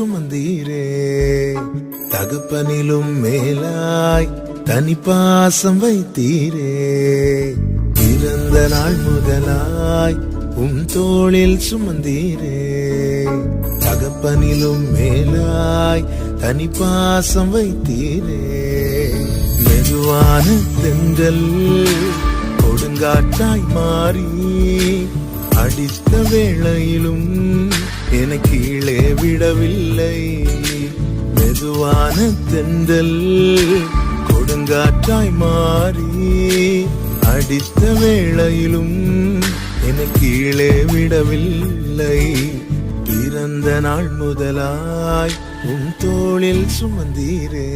சுமந்தீரே. தகப்பனிலும் மேலாய் தனி பாசம் வைத்தீரே. பிறந்த நாள் முதலாய் தோளில் சுமந்தீரே. தகப்பனிலும் மேலாய் தனி பாசம் வைத்தீரே. மெதுவான தென்றல் கொடுங்காற்றாய் மாறி அடித்த வேளையிலும் என கீழே விடவில்லை. மெதுவான தென்றல் கொடுங்காற்றாய் மாறி அடித்த வேளையிலும் என கீழே விடவில்லை. பிறந்த நாள் முதலாய் தோளில் சுமந்தீரே.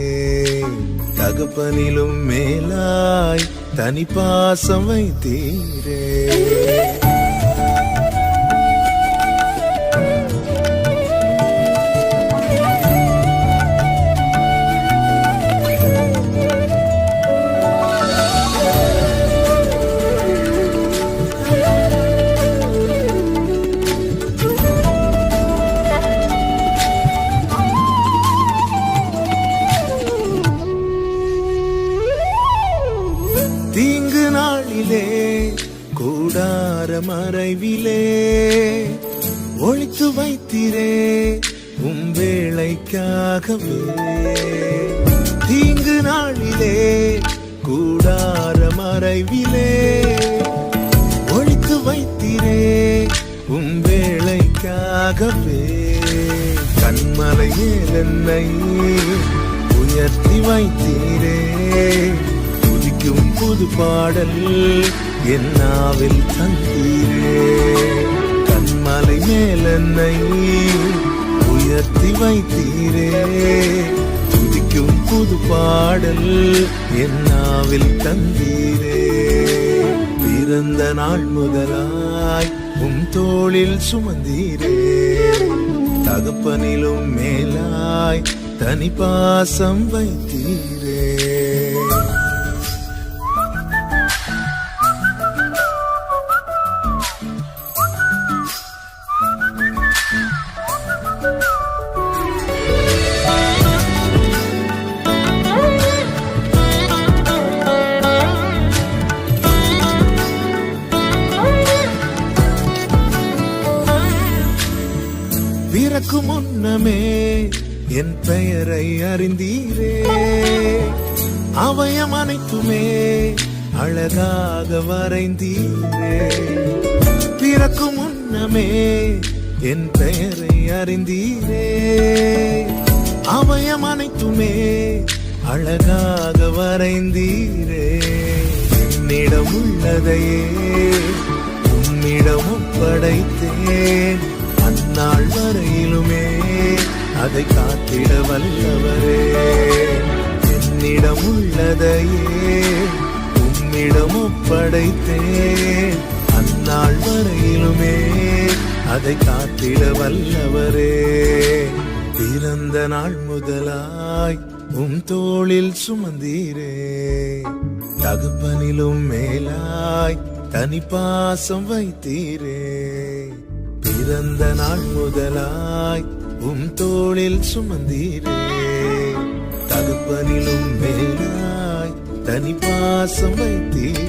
தகப்பனிலும் மேலாய் தனி பாசம் வைத்தீரே. தீங்கு நாளிலே கூடார மறைவிலே ஒளித்து வைத்தீரே வேளைக்காகவே. தீங்கு நாளிலே கூடார மறைவிலே ஒளித்து வைத்தீரே வேளைக்காகவே. கண்மலை மேல் என்னை உயர்த்தி வைத்தீரே. புது பாடல் என்னாவில் தந்தீரே. கண்மலை மேல் என்னை உயர்த்தி வைத்தீரே. துதிக்கும் புது பாடல் என்னாவில் தந்தீரே. பிறந்த நாள் முதலாய் தோளில் சுமந்தீரே. தகப்பனிலும் மேலாய் தனி பாசம் வைத்தீரே. பிறக்கு முன்னமே என் பெயரை அறிந்தீரே. அவயம் அனைத்துமே அழகாக வரைந்தீரே. பிறக்கு முன்னமே என் பெயரை அறிந்தீரே. அவயம் அனைத்துமே அழகாக வரைந்தீரே. என்னிடம் உள்ளதையே உம்மிடம் ஒப்படைத்தேன். அந்நாள் வரையிலுமே அதை காத்திட வல்லவரே. என்னிடம் உள்ளதையே உம்மிடம் ஒப்படைத்தேன். அந்நாள் வரையிலுமே அதை காத்திட வல்லவரே. பிறந்த நாள் முதலாய் தோளில் சுமந்தீரே. தகப்பனிலும் மேலாய் தனி பாசம் வைத்தீரே. பிறந்த நாள் முதலாய் தோளில் சுமந்தீரே. தகப்பனிலும் மேலாய் தனி பாசம் வைத்தீரே.